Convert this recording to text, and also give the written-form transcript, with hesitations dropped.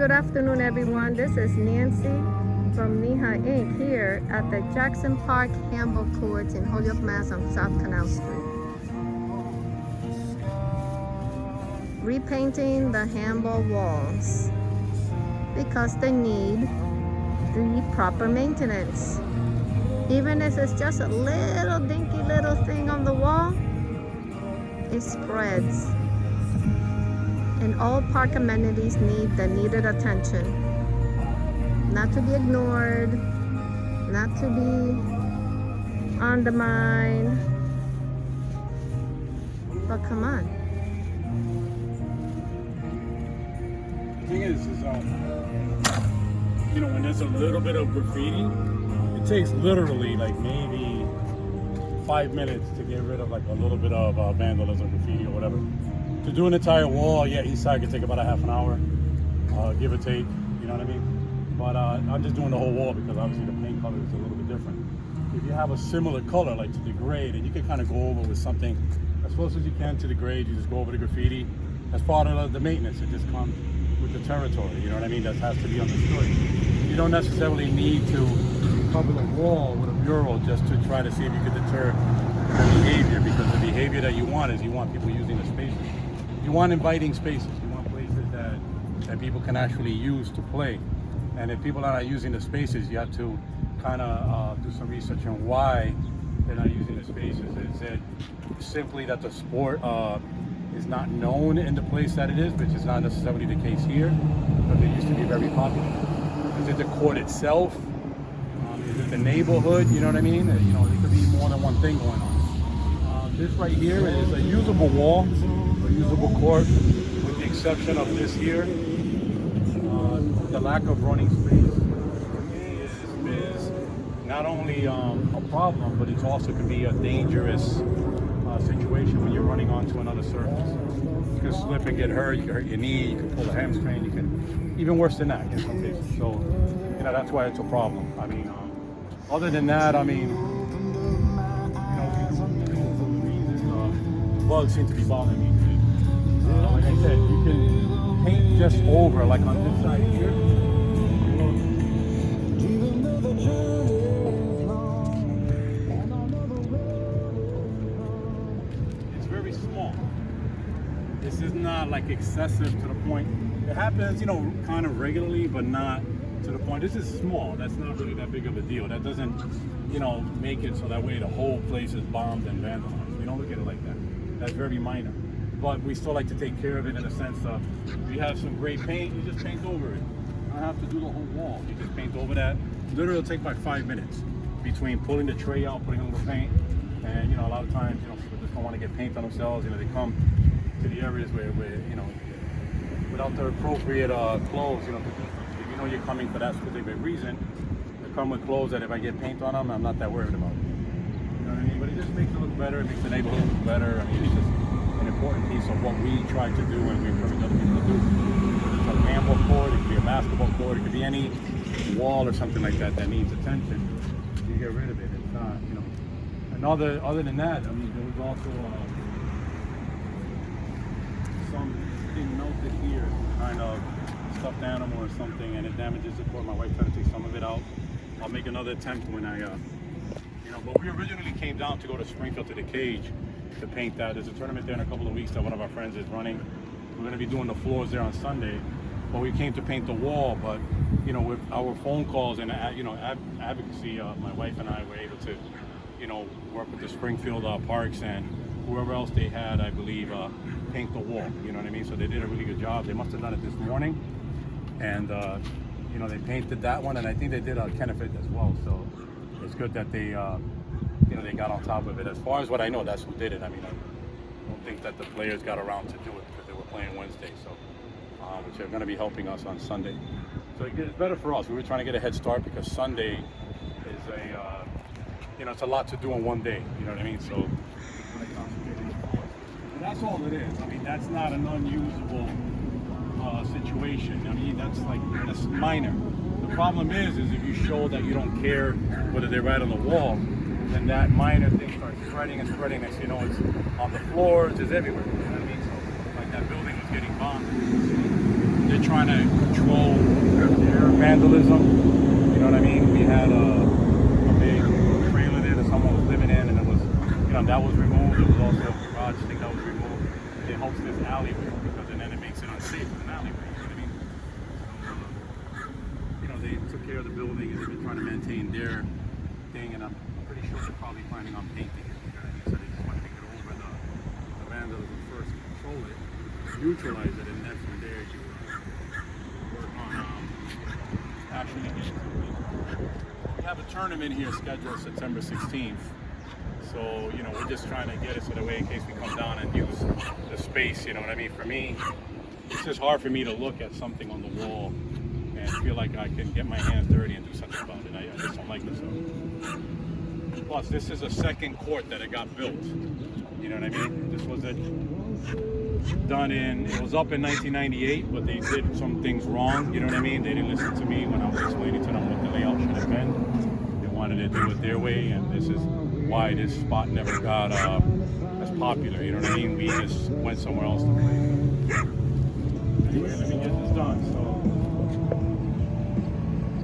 Good afternoon, everyone. This is Nancy from Neha Inc. here at the Jackson Park Handball Courts in Holyoke, Mass. On South Canal Street. Repainting the handball walls because they need the proper maintenance. Even if it's just a little dinky little thing on the wall, it spreads. And all park amenities need the needed attention. Not to be ignored, not to be undermined. But come on. The thing is when there's a little bit of graffiti, it takes literally like maybe 5 minutes to get rid of like a little bit of vandalism, graffiti or whatever. To do an entire wall, yeah, each side could take about a half an hour, give or take, you know what I mean? But I'm just doing the whole wall because obviously the paint color is a little bit different. If you have a similar color, like to the grade, and you can kind of go over with something as close as you can to the grade, you just go over the graffiti. As part of the maintenance, it just comes with the territory, you know what I mean? That has to be understood. You don't necessarily need to cover the wall with a mural just to try to see if you could deter the behavior, because the behavior that you want is you want people using the spaces. You want inviting spaces. You want places that people can actually use to play. And if people are not using the spaces, you have to kind of do some research on why they're not using the spaces. Is it simply that the sport is not known in the place that it is, which is not necessarily the case here, but it used to be very popular? Is it the court itself? Is it the neighborhood? You know what I mean? There could be more than one thing going on. This right here is a usable wall, a usable court, with the exception of this here. The lack of running space is not only a problem, but it also can be a dangerous situation when you're running onto another surface. You can slip and get hurt, you can hurt your knee, you can pull a hamstring, you can, even worse than that in some cases. So, that's why it's a problem. I mean, other than that, I mean, bugs seem to be bothering me today. Like I said, you can paint just over, like on this side here. It's very small. This is not like excessive to the point. It happens, kind of regularly, but not to the point. This is small. That's not really that big of a deal. That doesn't, make it so that way the whole place is bombed and vandalized. We don't look at it like that. That's very minor. But we still like to take care of it in the sense of, if you have some great paint, you just paint over it. You don't have to do the whole wall. You just paint over that. Literally it'll take like 5 minutes between pulling the tray out, putting a little paint, and a lot of times, people just don't want to get paint on themselves. They come to the areas where without the appropriate clothes, if you're coming for that specific reason, they come with clothes that if I get paint on them, I'm not that worried about it. You know what I mean? But it just makes it look better. It makes the neighborhood look better. I mean, it's just an important piece of what we try to do and we encourage other people to do. Whether it's a handball court, it could be a basketball court, it could be any wall or something like that needs attention. You get rid of it. It's not, And other than that, I mean, there was also something melted here, kind of stuffed animal or something, and it damages the court. My wife tried to take some of it out. I'll make another attempt when I, but we originally came down to go to Springfield to the cage to paint that. There's a tournament there in a couple of weeks that one of our friends is running. We're going to be doing the floors there on Sunday. But we came to paint the wall, but, with our phone calls and, advocacy, my wife and I were able to, work with the Springfield Parks and whoever else they had, I believe, paint the wall. You know what I mean? So they did a really good job. They must have done it this morning. And, they painted that one, and I think they did Kennefit as well. So it's good that they, they got on top of it. As far as what I know, that's who did it. I mean, I don't think that the players got around to do it because they were playing Wednesday. So, which are going to be helping us on Sunday. So it's better for us. We were trying to get a head start because Sunday is it's a lot to do in one day. You know what I mean? So that's all it is. I mean, that's not an unusable situation. I mean, that's minor. The problem is if you show that you don't care whether they're right on the wall, then that minor thing starts spreading and spreading. Next, it's on the floors, it's everywhere. You know what I mean? So, like that building was getting bombed. they're trying to control their vandalism. You know what I mean? We had a big trailer there that someone was living in, and it was, you know, that was removed. There was also a garage thing that was removed. It hosts this alleyway because then it makes it unsafe as an alleyway. You know what I mean? So, you know, they took care of the building and they've been trying to maintain their thing, and I'm pretty sure they're probably planning on painting it. You know what I mean? So they just want to get over the vandalism first, control it, neutralize it, and then from there you work on actually getting something. We have a tournament here scheduled September 16th. So, you know, we're just trying to get it so that way in case we come down and use the space, you know what I mean? For me, it's just hard for me to look at something on the wall and feel like I can get my hands dirty and do something about it. I just don't like this stuff. Plus, this is a second court that it got built. You know what I mean? This was it was up in 1998, but they did some things wrong. You know what I mean? They didn't listen to me when I was explaining to them what the layout should have been. They wanted to do it their way, and this is why this spot never got as popular. You know what I mean? We just went somewhere else to play. Anyway, let me get this done. So